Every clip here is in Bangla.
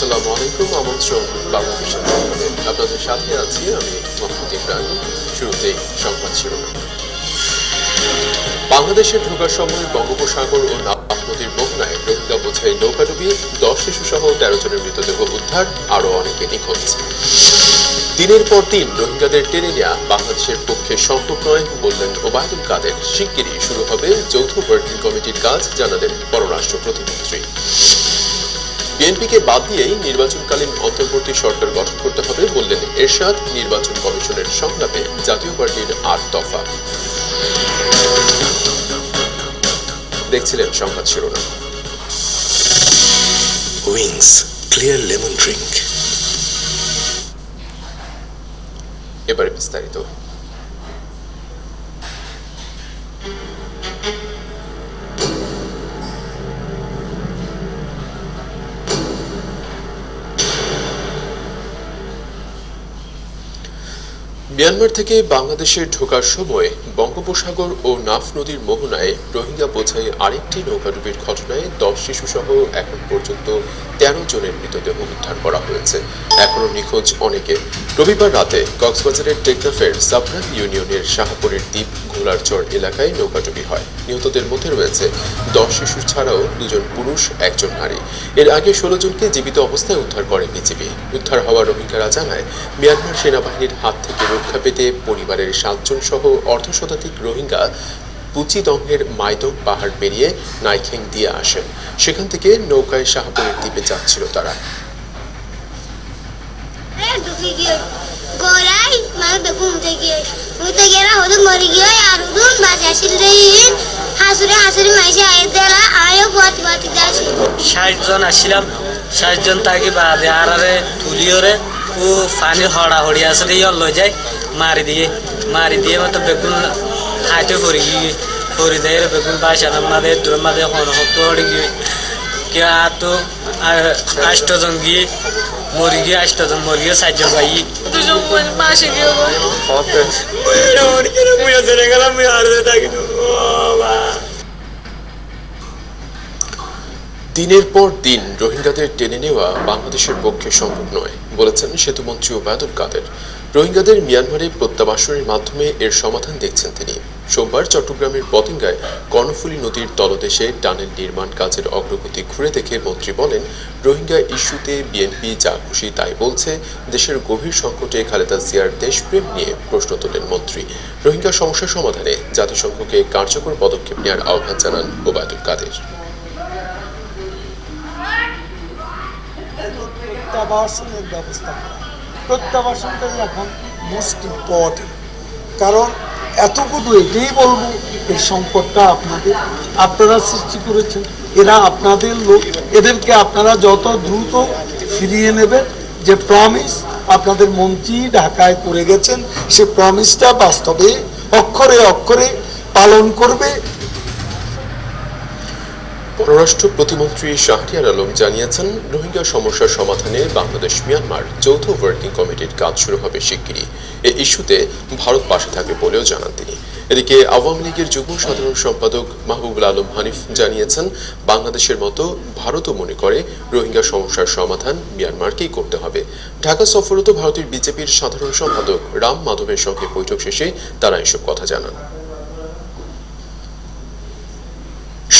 আসসালামু আলাইকুম, আমন্ত্রণ বাংলাদেশের সংবাদে। আপনাদের সাথে আছি আমি মোহাম্মদ ইব্রাহিম। শুরুতেই সংবাদ শিরোনাম। বাংলাদেশে ঢোকার সময় বঙ্গোপসাগর ও নাফ নদীর মোহনায় রোহিঙ্গা বোঝাই নৌকাডুবি, 10 শিশুসহ 13 জনের মৃতদেহ উদ্ধার, আরও অনেকে নিখোঁজ। দিনের পর দিন রোহিঙ্গাদের টেনে নেওয়া বাংলাদেশের পক্ষে সম্ভব নয় বললেন ওবায়দুল কাদের। শিগগিরই শুরু হবে যৌথ ওয়ার্কিং কমিটির কাজ, জানালেন পররাষ্ট্র প্রতিমন্ত্রী। বিএনপিকে বাদ দিয়েই নির্বাচনকালীন অন্তর্বর্তী সরকার গঠন করতে হবে বললেন এরশাদ। নির্বাচন কমিশনের সংলাপে জাতীয় পার্টির 8 দফা। দেখছিলেন সংবাদ শিরোনাম। Wings clear lemon drink. এবারে বিস্তারিত। মিয়ানমার থেকে বাংলাদেশে ঢোকার সময় বঙ্গোপসাগর ও নাফ নদীর মোহনায় রোহিঙ্গা বোঝাই আরেকটি নৌকাডুবির ঘটনায় 10 শিশুসহ এখন পর্যন্ত 13 জনের মৃতদেহ উদ্ধার করা হয়েছে। এখনও নিখোঁজ অনেকে। রবিবার রাতে কক্সবাজারের টেকনাফের সাবরান ইউনিয়নের শাহপুরের দ্বীপ ঘোলারচর এলাকায় নৌকাডুবি হয়। নিহতদের মধ্যে রয়েছে 10 শিশু ছাড়াও 2 জন পুরুষ, 1 জন নারী। এর আগে 16 জনকে জীবিত অবস্থায় উদ্ধার করে বিজিবি। উদ্ধার হওয়া রোহিঙ্গারা জানায়, মিয়ানমার সেনাবাহিনীর হাত থেকে রক্ষা পেতে পরিবারের 7 জন সহ অর্ধশতাধিক রোহিঙ্গা পুচিদংয়ের মাইদং পাহাড় পেরিয়ে নাইখেং দিয়ে আসেন। সেখান থেকে নৌকায় শাহপুরের দ্বীপে যাচ্ছিল তারা। জন আসছিলাম, 60 জন তাকে বাদে আর তুলিওরে ও পানি হড়াহড়ি আসলে লই যায় মারি দিয়ে মতো বেগুন খাইতে পড়ি গিয়ে পরি দেয় বেগুন বাসার মাঝে দূরের মাঝে হত হড়ি গিয়ে কে তো 8 জন গিয়ে মরি গিয়ে 8 জন মরি গিয়ে 7 জন পাই 2 জন মাসে গিয়ে গেলাম থাকি। দিনের পর দিন রোহিঙ্গাদের টেনে নেওয়া বাংলাদেশের পক্ষে সম্ভব নয় বলেছেন সেতুমন্ত্রী ওবায়দুল কাদের। রোহিঙ্গাদের মিয়ানমারে প্রত্যাবাসনের মাধ্যমে এর সমাধান দেখছেন তিনি। সোমবার চট্টগ্রামের পতেঙ্গায় কর্ণফুলী নদীর তলদেশে টানেল নির্মাণ কাজের অগ্রগতি ঘুরে দেখে মন্ত্রী বলেন, রোহিঙ্গা ইস্যুতে বিএনপি যা খুশি তাই বলছে। দেশের গভীর সংকটে খালেদা জিয়ার দেশপ্রেম নিয়ে প্রশ্ন তোলেন মন্ত্রী। রোহিঙ্গা সমস্যা সমাধানে জাতিসংঘকে কার্যকর পদক্ষেপ নেওয়ার আহ্বান জানান ওবায়দুল কাদের। প্রত্যাবাসনের ব্যবস্থা করা, প্রত্যাবাসনটাই এখন মোস্ট ইম্পর্টেন্ট। কারণ এতটুকু এটাই বলবো, এই সংকটটা আপনারা সৃষ্টি করেছেন, এরা আপনাদের লোক, এদেরকে আপনারা যত দ্রুত ফিরিয়ে নেবেন। যে প্রমিস আপনাদের মন্ত্রী ঢাকায় করে গেছেন, সে প্রমিসটা বাস্তবে অক্ষরে অক্ষরে পালন করবে। পররাষ্ট্র প্রতিমন্ত্রী শাহরিয়ার আলম জানিয়েছেন, রোহিঙ্গা সমস্যার সমাধানে বাংলাদেশ মিয়ানমার যৌথ ওয়ার্কিং কমিটির কাজ শুরু হবে শিগগিরই। এই ইস্যুতে ভারত পাশে থাকবে বলেও জানান তিনি। এদিকে আওয়ামী লীগের যুগ্ম সাধারণ সম্পাদক মাহবুবুল আলম হানিফ জানিয়েছেন, বাংলাদেশের মতো ভারতও মনে করে রোহিঙ্গা সমস্যার সমাধান মিয়ানমারকেই করতে হবে। ঢাকা সফররত ভারতের বিজেপির সাধারণ সম্পাদক রাম মাধবের সঙ্গে বৈঠক শেষে তারা এসব কথা জানান।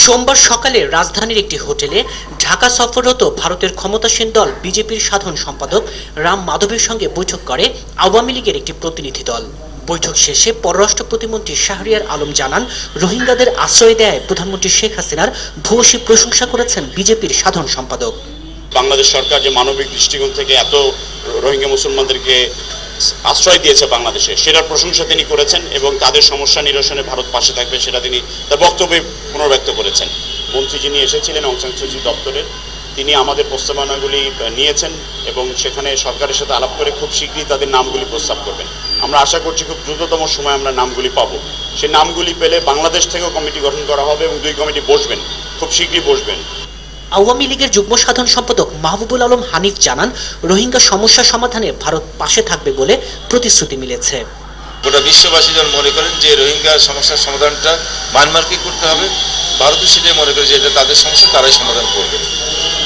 সোমবার সকালে রাজধানীর একটি হোটেলে ঢাকা সফররত ভারতের ক্ষমতাসীন দল বিজেপির সাধারণ সম্পাদক রাম মাধবের সঙ্গে বৈঠক করে আওয়ামী লীগের একটি প্রতিনিধি দল। বৈঠক শেষে পররাষ্ট্র প্রতিমন্ত্রী শাহরিয়ার আলম জানান, রোহিঙ্গাদের আশ্রয় দেয় প্রধানমন্ত্রী শেখ হাসিনার ভূয়সী প্রশংসা করেছেন বিজেপির সাধারণ সম্পাদক। বাংলাদেশ সরকার যে মানবিক দৃষ্টিকোণ থেকে এত রোহিঙ্গা মুসলমানদেরকে আশ্রয় দিয়েছে বাংলাদেশে, সেটার প্রশংসা তিনি করেছেন এবং তাদের সমস্যা নিরসনে ভারত পাশে থাকবে সেটা তিনি তার বক্তব্যে পুনর্ব্যক্ত করেছেন। মন্ত্রী যিনি এসেছিলেন অং সান সু চি দপ্তরের, তিনি আমাদের প্রস্তাবনাগুলি নিয়েছেন এবং সেখানে সরকারের সাথে আলাপ করে খুব শীঘ্রই তাদের নামগুলি প্রস্তাব করবেন। আমরা আশা করছি খুব দ্রুততম সময় আমরা নামগুলি পাবো। সেই নামগুলি পেলে বাংলাদেশ থেকেও কমিটি গঠন করা হবে এবং 2 কমিটি বসবেন, খুব শীঘ্রই বসবেন। আওয়ামী লীগের যুগ্ম সাধারণ সম্পাদক মাহবুবুল আলম হানিফ জানান, রোহিঙ্গা সমস্যা সমাধানে ভারত পাশে থাকবে বলে প্রতিশ্রুতি মিলেছে। গোটা বিশ্ববাসী যেন মনে করেন যে রোহিঙ্গা সমস্যার সমাধানটা মায়ানমারকে করতে হবে, ভারতও সেটাই মনে করে যে এটা তাদের সমস্যা, তারাই সমাধান করবে।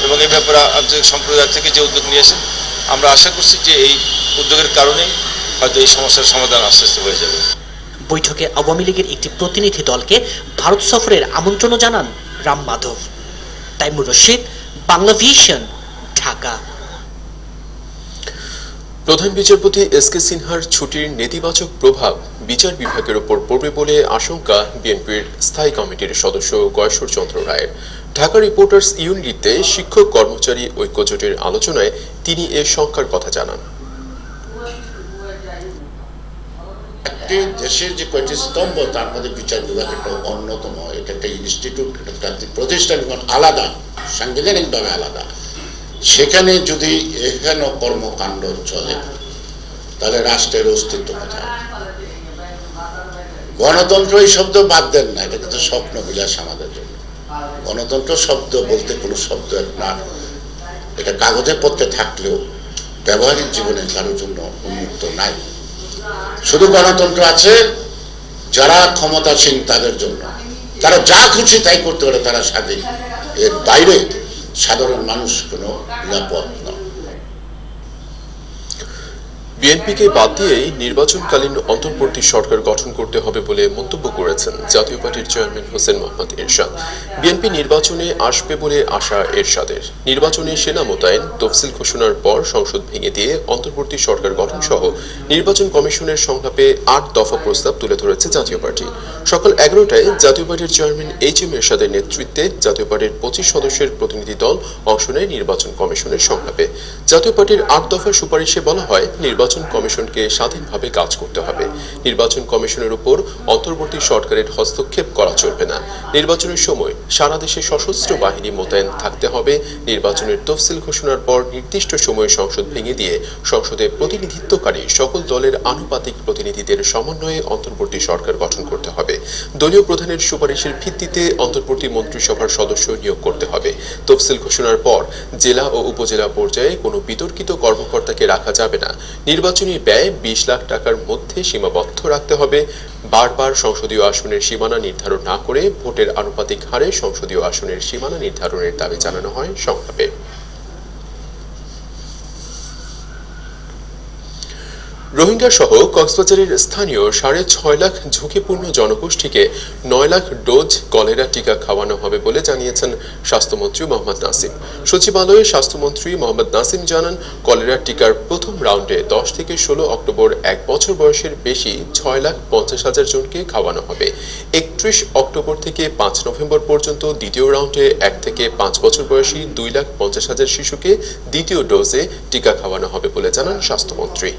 এবং এই ব্যাপারে আন্তর্জাতিক সম্প্রদায় থেকে যে উদ্যোগ নিয়েছেন, আমরা আশা করছি যে এই উদ্যোগের কারণে হয়তো এই সমস্যার সমাধান আস্তে আস্তে হয়ে যাবে। বৈঠকে আওয়ামী লীগের একটি প্রতিনিধি দলকে ভারত সফরের আমন্ত্রণও জানান রাম মাধব। তাইমুর রশিদ, বাংলা ভিশন, ঢাকা। প্রধান বিচারপতি এস.কে. সিনহার ছুটির নেতিবাচক প্রভাব বিচার বিভাগের উপর পড়বে বলে আশঙ্কা বিএনপির স্থায়ী কমিটির সদস্য গয়েশ্বর চন্দ্র রায়ের। ঢাকা রিপোর্টার্স ইউনিটিতে শিক্ষক কর্মচারী ঐক্যজোটের আলোচনায় তিনি এ শঙ্কার কথা জানান। একটি দেশের যে কয়েকটি স্তম্ভ তার মধ্যে বিচার বিভাগ একটা অন্যতম। এটা একটা ইনস্টিটিউট, একটা প্রতিষ্ঠান আলাদা, সাংবিধানিকভাবে আলাদা। সেখানে যদি এখানে কর্মকাণ্ড চলে তাহলে রাষ্ট্রের অস্তিত্ব কোথায়? গণতন্ত্র এই শব্দ বাদ দেন না, এটা কিন্তু স্বপ্ন বিলাস আমাদের জন্য। গণতন্ত্র শব্দ বলতে কোনো শব্দ না, এটা কাগজে পত্রে থাকলেও ব্যবহারিক জীবনে কারোর জন্য উন্মুক্ত নাই। শুধু গণতন্ত্র আছে যারা ক্ষমতাসীন তাদের জন্য, তারা যা খুশি তাই করতে পারে, তারা স্বাধীন। এর বাইরে সাধারণ মানুষ কোনো নিরাপদ নয়। বিএনপিকে বাদ দিয়েই নির্বাচনকালীন অন্তর্বর্তী সরকার গঠন করতে হবে বলে মন্তব্য করেছেন জাতীয় পার্টির চেয়ারম্যান হোসেন মোহাম্মদ এরশাদ। বিএনপি নির্বাচনে আসবে বলে আশা এরশাদের। নির্বাচনে সেনা মোতায়েন, তফসিল ঘোষণার পর সংসদ ভেঙে দিয়ে অন্তর্বর্তী সরকার গঠন সহ নির্বাচন কমিশনের সংলাপে ৮ দফা প্রস্তাব তুলে ধরেছে জাতীয় পার্টি। সকাল 11টায় জাতীয় পার্টির চেয়ারম্যান এইচ.এম. এরশাদের নেতৃত্বে জাতীয় পার্টির 25 সদস্যের প্রতিনিধি দল অংশ নেয় নির্বাচন কমিশনের সংলাপে। জাতীয় পার্টির ৮ দফার সুপারিশে বলা হয়, নির্বাচন কমিশনকে স্বাধীনভাবে কাজ করতে হবে। নির্বাচন কমিশনের উপর অন্তর্বর্তী সরকারের হস্তক্ষেপ করা চলবে না। নির্বাচনের সময় সারা দেশে সশস্ত্র বাহিনী মোতায়েন থাকতে হবে। নির্বাচনের তফসিল ঘোষণার পর নির্দিষ্ট সময়ে সংসদ ভেঙে দিয়ে সংসদে প্রতিনিধিত্বকারী সকল দলের আনুপাতিক প্রতিনিধিদের সমন্বয়ে অন্তর্বর্তী সরকার গঠন করতে হবে। দলীয় প্রধানের সুপারিশের ভিত্তিতে অন্তর্বর্তী মন্ত্রিসভার সদস্য নিয়োগ করতে হবে। তফসিল ঘোষণার পর জেলা ও উপজেলা পর্যায়ে কোনো বিতর্কিত কর্মকর্তাকে রাখা যাবে না। নির্বাচনী ব্যয় 20 লাখ টাকার মধ্যে সীমাবদ্ধ রাখতে হবে। বারবার সংসদীয় আসনের সীমানা নির্ধারণ না করে ভোটের আনুপাতিক হারে সংসদীয় আসনের সীমানা নির্ধারণের দাবি জানানো হয় সংলাপে। রোহিঙ্গা সহ কক্সবাজারের স্থানীয় 6.5 লাখ ঝুঁকিপূর্ণ জনগোষ্ঠীকে 9 লাখ ডোজ কলেরা টিকা খাওয়ানো হবে বলে জানিয়েছেন স্বাস্থ্যমন্ত্রী মোহাম্মদ নাসিম। সচিবালয়ে স্বাস্থ্যমন্ত্রী মোহাম্মদ নাসিম জানান, কলেরা টিকার প্রথম রাউন্ডে 10 থেকে 16 অক্টোবর 1 বছর বয়সের বেশি 6,50,000 জনকে খাওয়ানো হবে। 31 অক্টোবর থেকে 5 নভেম্বর পর্যন্ত দ্বিতীয় রাউন্ডে 1 থেকে 5 বছর বয়সী 2,50,000 শিশুকে দ্বিতীয় ডোজে টিকা খাওয়ানো হবে বলে জানান স্বাস্থ্যমন্ত্রী।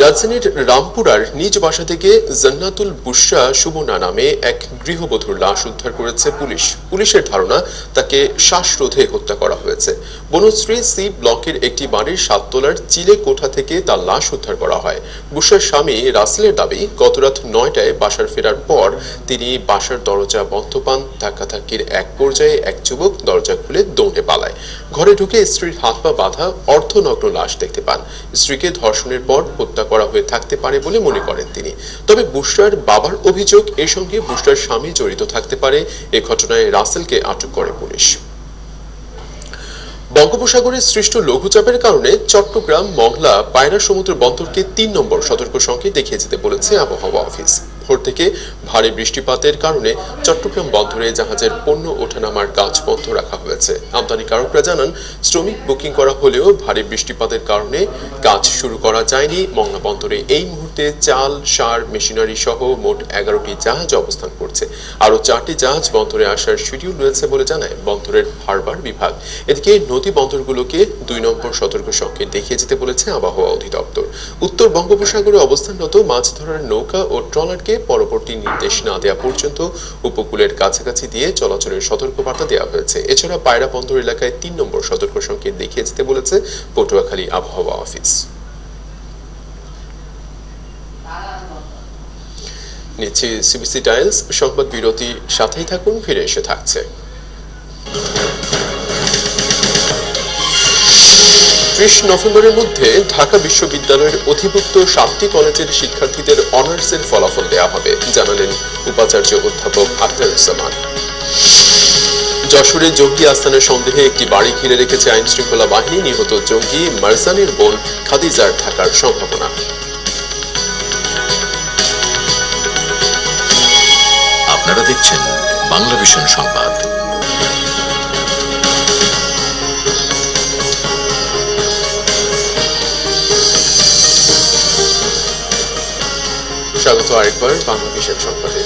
রাজধানীর রামপুরার নিজ বাসা থেকে জান্নাতুল বুশরা সুমনা নামে এক গৃহবধূর লাশ উদ্ধার করেছে পুলিশ। পুলিশের ধারণা তাকে শ্বাসরোধে হত্যা করা হয়েছে। বনশ্রী সি ব্লকের একটি বাড়ির 7 তলার চিলে কোঠা থেকে তার লাশ উদ্ধার করা হয়। বুশরার স্বামী রাসেলের দাবি, গতরাত 9টায় বাসার ফেরার পর তিনি বাসার দরজা বন্ধ পান। ধাক্কাধাক্কির এক পর্যায়ে এক যুবক দরজা খুলে দৌড়ে পালায়। ঘরে ঢুকে স্ত্রীর হাত পা বাঁধা অর্ধনগ্ন লাশ দেখতে পান। স্ত্রীকে ধর্ষণের পর হত্যা করা হয়ে থাকতে পারে বলে মনে করেন তিনি। তবে বুশরার বাবার অভিযোগ, এর সঙ্গে বুশরার স্বামী জড়িত থাকতে পারে। এ ঘটনায় রাসেলকে আটক করে পুলিশ। বঙ্গোপসাগরে সৃষ্ট লঘুচাপের কারণে চট্টগ্রাম, মংলা, পায়রা সমুদ্র বন্দরকে 3 নম্বর সতর্ক সংকেত দেখিয়ে যেতে বলেছে আবহাওয়া অফিস। ভোর থেকে ভারী বৃষ্টিপাতের কারণে চট্টগ্রাম বন্দরে জাহাজের পণ্য ওঠানামার কাজ বন্ধ রাখা হয়েছে। আমদানিকারকরা জানান, শ্রমিক বুকিং করা হলেও ভারী বৃষ্টিপাতের কারণে কাজ শুরু করা যায়নি। মংলা বন্দরে এই মুহূর্তে চাল, সার, মেশিনারি সহ মোট 11টি জাহাজ অবস্থান করছে। আরও 4টি জাহাজ বন্দরে আসার শিডিউল রয়েছে বলে জানায় বন্দরের হারবার বিভাগ। এদিকে নদী বন্দরগুলোকে 2 নম্বর সতর্ক সংকেত দেখিয়ে যেতে বলেছে আবহাওয়া অধিদপ্তর। উত্তর বঙ্গোপসাগরে অবস্থানরত মাছ ধরার নৌকা ও ট্রলারকে পরবর্তী নির্দেশ না দেওয়া পর্যন্ত উপকূলের কাছাকাছি দিয়ে চলাচলের সতর্কবার্তা দেওয়া হয়েছে। এছাড়া পায়রা বন্দর এলাকায় 3 নম্বর সতর্ক সংকেত দেখিয়ে যেতে বলেছে পটুয়াখালী আবহাওয়া অফিস। নিচ্ছে সিবিসি টাইলস সংবাদ বিরতি, সাথেই থাকুন, ফিরে এসে থাকছে। 30 নভেম্বরের মধ্যে ঢাকা বিশ্ববিদ্যালয়ের অধিভুক্ত 7টি কলেজের শিক্ষার্থীদের অনার্সের ফলাফল দেওয়া হবে, জানালেন উপাচার্য অধ্যাপক আখতারুজ্জামান। যশোরে জঙ্গি আস্তানার সন্দেহে একটি বাড়ি ঘিরে রেখেছে আইন শৃঙ্খলা বাহিনী। নিহত জঙ্গি মারজানের বোন খাদিজার থাকার সম্ভাবনা। আপনারা দেখছেন বাংলা ভিশন সংবাদ। স্বাগত আরেকবার বাংলা ভিশন সংবাদে।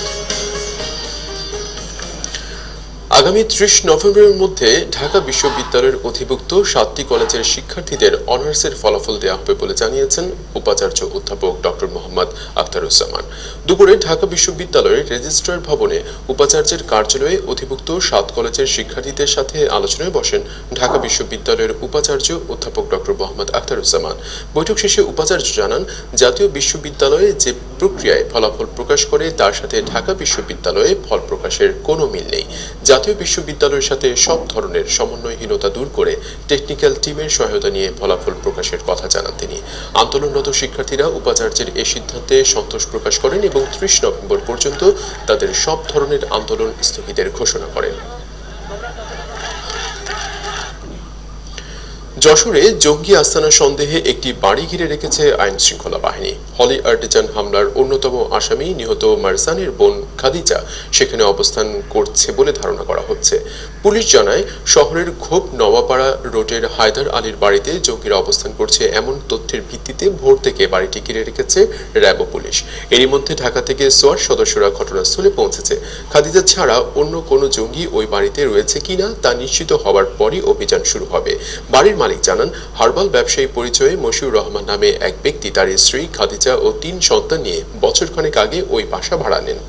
আগামী 30 নভেম্বরের মধ্যে ঢাকা বিশ্ববিদ্যালয়ের অধিভুক্ত 7টি কলেজের শিক্ষার্থীদের অনার্সের ফলাফল দেওয়া হবে বলে জানিয়েছেন উপাচার্য অধ্যাপক ডক্টর মোহাম্মদ আখতারুজ্জামান। দুপুরে ঢাকা বিশ্ববিদ্যালয়ের রেজিস্ট্রার ভবনে উপাচার্যের কার্যালয়ে অধিভুক্ত 7 কলেজের শিক্ষার্থীদের সাথে আলোচনায় বসেন ঢাকা বিশ্ববিদ্যালয়ের উপাচার্য অধ্যাপক ডক্টর মোহাম্মদ আখতারুজ্জামান। বৈঠক শেষে উপাচার্য জানান, জাতীয় বিশ্ববিদ্যালয়ে যে প্রক্রিয়ায় ফলাফল প্রকাশ করে তার সাথে ঢাকা বিশ্ববিদ্যালয়ে ফল প্রকাশের কোনো মিল নেই। জাতীয় বিশ্ববিদ্যালয়ের সাথে সব ধরনের সমন্বয়হীনতা দূর করে টেকনিক্যাল টিমের সহায়তা নিয়ে ফলাফল প্রকাশের কথা জানান তিনি। আন্দোলনরত শিক্ষার্থীরা উপাচার্যের এই সিদ্ধান্তে সন্তোষ প্রকাশ করেন এবং 30 নভেম্বর পর্যন্ত তাদের সব ধরনের আন্দোলন স্থগিতের ঘোষণা করেন। যশোরে জঙ্গি আস্তানা সন্দেহে একটি বাড়ি ঘিরে রেখেছে আইন শৃঙ্খলা বাহিনী। হলি আর্টিজান হামলার অন্যতম আসামি নিহত মারজানের বোন খাদিজা সেখানে অবস্থান করছে বলে ধারণা করা হচ্ছে। পুলিশ জানায়, শহরের ঘোপ নওয়াপাড়া রোডের হায়দার আলীর বাড়িতে জঙ্গিরা অবস্থান করছে এমন তথ্যের ভিত্তিতে ভোর থেকে বাড়িটি ঘিরে রেখেছে র্যাব পুলিশ। এরই মধ্যে ঢাকা থেকে সোয়ার সদস্যরা ঘটনাস্থলে পৌঁছেছে। খাদিজা ছাড়া অন্য কোনো জঙ্গি ওই বাড়িতে রয়েছে কিনা তা নিশ্চিত হওয়ার পরই অভিযান শুরু হবে। বাড়ির মালিক জানান, হার্বাল ব্যবসায়ী পরিচয়ে মশিউর রহমান নামে এক ব্যক্তি তার স্ত্রী খাদিজা ও 3 সন্তান নিয়ে বছরখানেক আগে ওই বাসা ভাড়া নেন।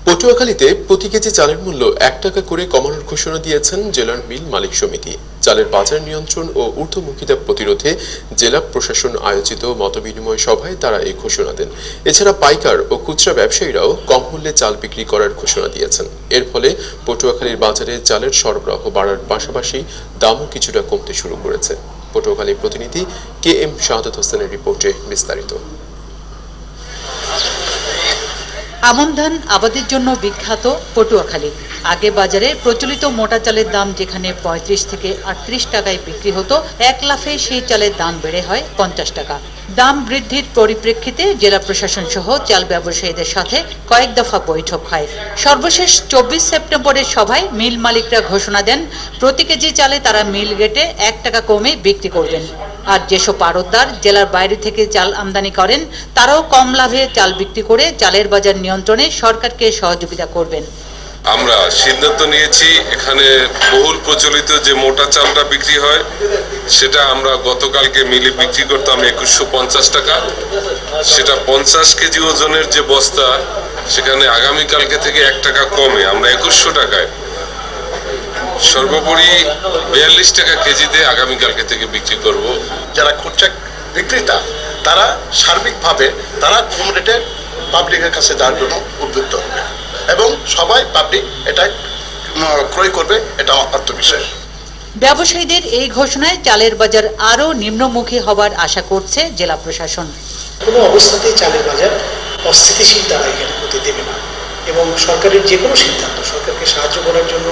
পটুয়াখালীতে প্রতি কেজি চালের মূল্য 1 টাকা করে কমানোর ঘোষণা দিয়েছেন জেলার মিল মালিক সমিতি। চালের বাজার নিয়ন্ত্রণ ও ঊর্ধ্বমুখিতা প্রতিরোধে জেলা প্রশাসন আয়োজিত মতবিনিময় সভায় তারা এই ঘোষণা দেন। এছাড়া পাইকার ও খুচরা ব্যবসায়ীরাও কম মূল্যে চাল বিক্রি করার ঘোষণা দিয়েছেন। এর ফলে পটুয়াখালীর বাজারে চালের সরবরাহ বাড়ার পাশাপাশি দামও কিছুটা কমতে শুরু করেছে। পটুয়াখালীর প্রতিনিধি KM শাহাদাত হোসেনের রিপোর্টে বিস্তারিত। আমন ধান আবাদের জন্য বিখ্যাত পটুয়াখালী। আগে বাজারে প্রচলিত মোটা চালের দাম যেখানে 35 থেকে 38 টাকায় বিক্রি হতো, এক লাফে সেই চালের দাম বেড়ে হয় 50 টাকা। দাম বৃদ্ধির পরিপ্রেক্ষিতে জেলা প্রশাসন সহ চাল ব্যবসায়ীদের সাথে কয়েক দফা বৈঠক হয়। সর্বশেষ 24 সেপ্টেম্বরের সভায় মিল মালিকরা ঘোষণা দেন, প্রতি কেজি চালে তারা মিল রেটে 1 টাকা কমে বিক্রি করবেন। আর যেসব আড়তদার জেলার বাইরে থেকে চাল আমদানি করেন তারাও কম লাভে চাল বিক্রি করে চালের বাজার নিয়ন্ত্রণে সরকারকে সহযোগিতা করবেন। আমরা সিদ্ধান্ত নিয়েছি, এখানে বহুল প্রচলিত যে মোটা চালটা বিক্রি হয় সেটা আমরা গতকালকে মিলে বিক্রি করতাম 2150 টাকা। সেটা 50 কেজি ওজনের যে বস্তা সেখানে আগামীকালকে থেকে 1 টাকা কমে আমরা 2100 টাকায় সর্বোপরি 42 টাকা কেজিতে আগামীকালকে থেকে বিক্রি করব। যারা খুচরা বিক্রেতা তারা সার্বিকভাবে তারা কম রেটে পাবলিকের কাছে দেওয়ার জন্য উদ্বুদ্ধ হবে এবং সবাই পাবলিক এটা ক্রয় করবে, এটা আত্মবিশ্বাস। ব্যবসায়ীদের এই ঘোষণায় চালের বাজার আরও নিম্নমুখী হবার আশা করছে জেলা প্রশাসন। কোনো অবস্থাতেই চালের বাজার অস্থিতিশীল তারা এখানে হতে দেবে না এবং সরকারের যে কোনো সিদ্ধান্ত সরকারকে সাহায্য করার জন্য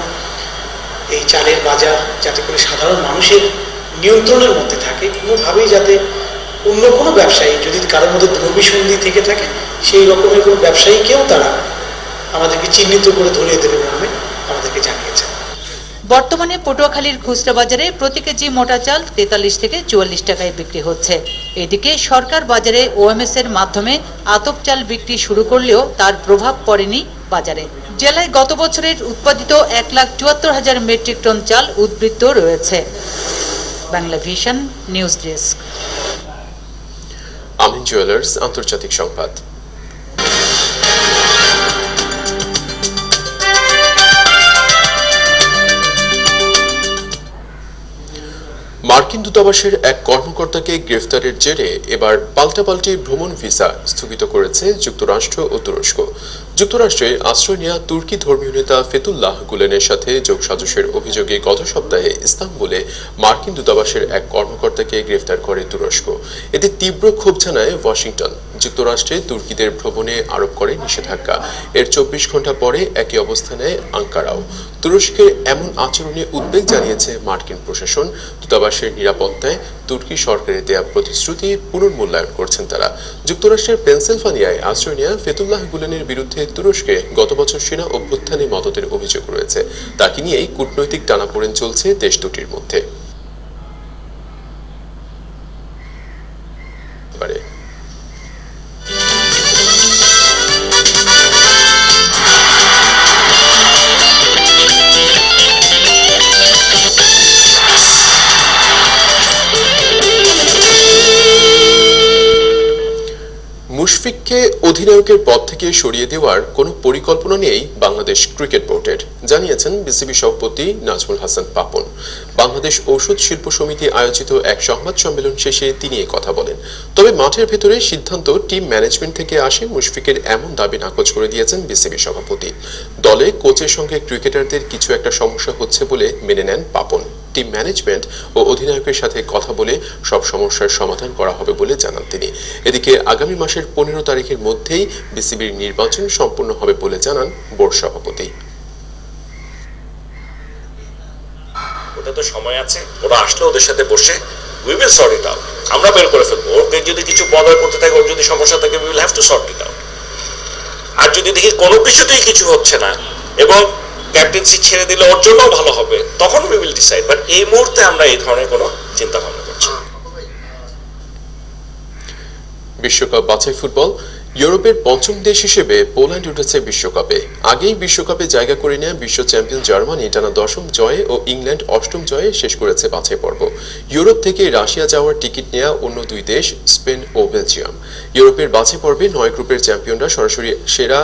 এই চালের বাজার যাতে করে সাধারণ মানুষের নিয়ন্ত্রণের মধ্যে থাকে, কোনোভাবেই যাতে অন্য কোনো ব্যবসায়ী যদি কারোর মধ্যে দ্রব্যসন্ধি থেকে থাকে সেই রকমের কোনো ব্যবসায়ীকেও তারা আমাদেরকে চিহ্নিত করে ধরিয়ে দেবে বলে আমাদেরকে জানিয়েছে। বর্তমানে পটুয়াখালীর খুচরা বাজারে প্রতি কেজি মোটা চাল 43 থেকে 44 টাকায় বিক্রি হচ্ছে। এদিকে সরকার বাজারে OMS এর মাধ্যমে আতপ চাল বিক্রি শুরু করলেও তার প্রভাব পড়েনি বাজারে। জেলায় গত বছরের উৎপাদিত 1,74,000 মেট্রিক টন চাল উদ্বৃত্ত রয়েছে। Bangla vision news desk. Amin jewellers আন্তর্জাতিক সংবাদ। মার্কিন দূতাবাসের এক কর্মকর্তাকে গ্রেফতারের জেরে এবার পাল্টাপাল্টি ভ্রমণ ভিসা স্থগিত করেছে যুক্তরাষ্ট্র ও তুরস্ক। যুক্তরাষ্ট্রে আশ্রয় নেওয়া তুর্কি ধর্মীয় নেতা ফেতুল্লাহ গুলেনের সাথে যোগসাজশের অভিযোগে গত সপ্তাহে ইস্তাম্বুলে মার্কিন দূতাবাসের এক কর্মকর্তাকে গ্রেফতার করে তুরস্ক। এতে তীব্র ক্ষোভ জানায় ওয়াশিংটন। যুক্তরাষ্ট্রে তুর্কিদের ভ্রমণে আরোপ করে নিষেধাজ্ঞা। এর 24 ঘন্টা পরে একই অবস্থা নেয় আঙ্কারাও। তুরস্কের এমন আচরণে উদ্বেগ জানিয়েছে মার্কিন প্রশাসন। দূতাবাসের নিরাপত্তায় তুর্কি সরকারের দেয়া প্রতিশ্রুতি পুনর্মূল্যায়ন করছেন তারা। যুক্তরাষ্ট্রের পেনসিলভানিয়ায় আশ্রয় নেওয়া ফেতুল্লাহ গুলেনের বিরুদ্ধে তুরস্কে গত বছর সেনা অভ্যুত্থানে মদতের অভিযোগ রয়েছে। তাকে নিয়েই কূটনৈতিক টানাপোড়েন চলছে দেশ দুটির মধ্যে। মুশফিককে অধিনায়কের পদ থেকে সরিয়ে দেওয়ার কোনো পরিকল্পনা নেই বাংলাদেশ ক্রিকেট বোর্ডের, জানিয়েছেন বিসিবি সভাপতি নাজমুল হাসান পাপন। বাংলাদেশ ঔষধ শিল্প সমিতি আয়োজিত এক সংবাদ সম্মেলন শেষে তিনি এই কথা বলেন। তবে মাঠের ভেতরে সিদ্ধান্ত টিম ম্যানেজমেন্ট থেকে আসে মুশফিকের এমন দাবি নাকচ করে দিয়েছেন বিসিবি সভাপতি। দলে কোচের সঙ্গে ক্রিকেটারদের কিছু একটা সমস্যা হচ্ছে বলে মেনে নেন পাপন। টিম ম্যানেজমেন্ট ও অধিনায়কের সাথে কথা বলে সব সমস্যার সমাধান করা হবে বলে জানান তিনি। এদিকে আগামী মাসের 15 তারিখের মধ্যেই বিসিবির নির্বাচন সম্পন্ন হবে বলে জানান বোর্ড সভাপতি। ওটা তো সময় আছে, ওরা আসলে ওদের সাথে বসে we will sort it out. আমরা বের করে ফেলবো। ওদের যদি কিছু বদল করতে থাকে, ওর যদি সমস্যা থাকে, we will have to sort it out. আর যদি দেখি কোনো কিছুতেই কিছু হচ্ছে না এবং ক্যাপ্টেন্সি ছেড়ে দিলে ওর জন্যও ভালো হবে, তখন উই উইল ডিসাইড। বাট এই মুহূর্তে আমরা এই ধরনের কোনো চিন্তা ভাবনা করছি না। বিশ্বকাপ বাছাই ফুটবল। ইউরোপের পঞ্চম দেশ হিসেবে পোল্যান্ড উঠেছে বিশ্বকাপে। আগেই বিশ্বকাপে জায়গা করে নেয় বিশ্ব চ্যাম্পিয়ন জার্মানি টানা 10ম জয়ে ও ইংল্যান্ড 8ম জয়ে শেষ করেছে বাছাই পর্ব। ইউরোপ থেকে রাশিয়া যাওয়ার টিকিট নেওয়া অন্য দুই দেশ স্পেন ও বেলজিয়াম। ইউরোপের বাছাই পর্বে 9 গ্রুপের চ্যাম্পিয়নরা সরাসরি সেরা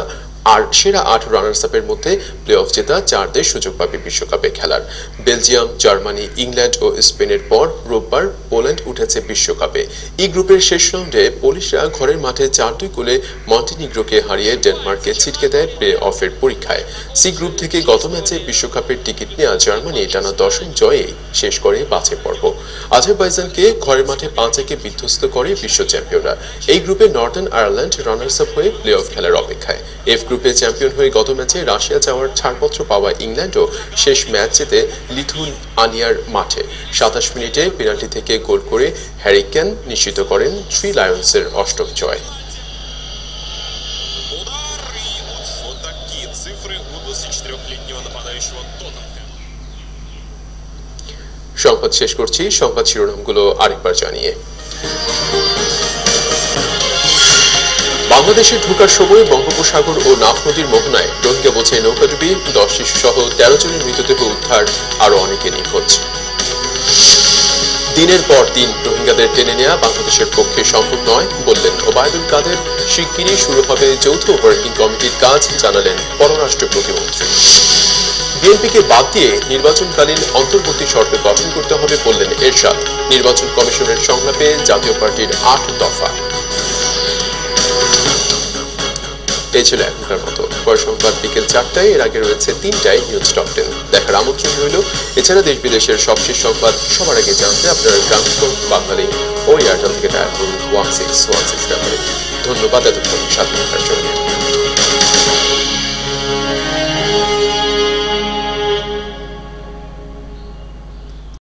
8 রানার্স আপের মধ্যে প্লে অফ জেতা 4 দেশ সুযোগ পাবে বিশ্বকাপে খেলার। বেলজিয়াম, জার্মানি, ইংল্যান্ড ও স্পেনের পর রোববার পোল্যান্ড উঠেছে বিশ্বকাপে। ই গ্রুপের শেষ রাউন্ডে পোলিশরা ঘরের মাঠে 4-2 গোলে মন্টিনিগ্রোকে হারিয়ে ডেনমার্ককে ছিটকে দেয় প্লে অফের পরীক্ষায়। সি গ্রুপ থেকে গত ম্যাচে বিশ্বকাপের টিকিট নেওয়া জার্মানি টানা 10ম জয়ে শেষ করে বাছাই পর্ব। আজারবাইজানকে ঘরের মাঠে 5-1 বিধ্বস্ত করে বিশ্ব চ্যাম্পিয়নরা। এই গ্রুপে নর্দার্ন আয়ারল্যান্ড রানার্স আপ হয়ে প্লে অফ খেলার অপেক্ষায়। এফ গ্রুপে চ্যাম্পিয়ন হয়ে গত ম্যাচে রাশিয়া যাওয়ার ছাড়পত্র পাওয়া ইংল্যান্ডও শেষ ম্যাচ জিতে লিথুয়ানিয়ার মাঠে 27 মিনিটে পেনাল্টি থেকে গোল করে হ্যারি কেন নিশ্চিত করেন থ্রি লায়ন্সের 8ম জয়। সংবাদ শেষ করছি, সংবাদ শিরোনামগুলো আরেকবার জানিয়ে। বাংলাদেশে ঢোকার সময় বঙ্গোপসাগর ও নাফ নদীর মোহনায় রোহিঙ্গা বোঝাই নৌকাডুবি, 10 শিশু সহ 13 জনের মৃতদেহ উদ্ধার, আরো অনেকে নিখোঁজ। দিনের পর দিন রোহিঙ্গাদের টেনে নেওয়া বাংলাদেশের পক্ষে সম্ভব নয় বললেন ওবায়দুল কাদের। শিগগিরই শুরু হবে যৌথ ওয়ার্কিং কমিটির কাজ, জানালেন পররাষ্ট্র প্রতিমন্ত্রী। বিএনপিকে বাদ দিয়ে নির্বাচনকালীন অন্তর্বর্তী সরকার গঠন করতে হবে বললেন এরশাদ। নির্বাচন কমিশনের সংলাপে জাতীয় পার্টির 8 দফা। এই ছিল এখনকার মতো। পর সংবাদ বিকেল 4টায়, এর আগে রয়েছে 3টায় নিউজ টপ 10 দেখার আমন্ত্রণ রইল। এছাড়া দেশ বিদেশের সবশেষ সংবাদ সবার আগে জানতে আপনারা গ্রামীণ বাংলালিংক ও এয়ারটেল থেকে ডায়াল করুন 1616 ধন্যবাদ এতক্ষণ সাথে থাকার জন্য।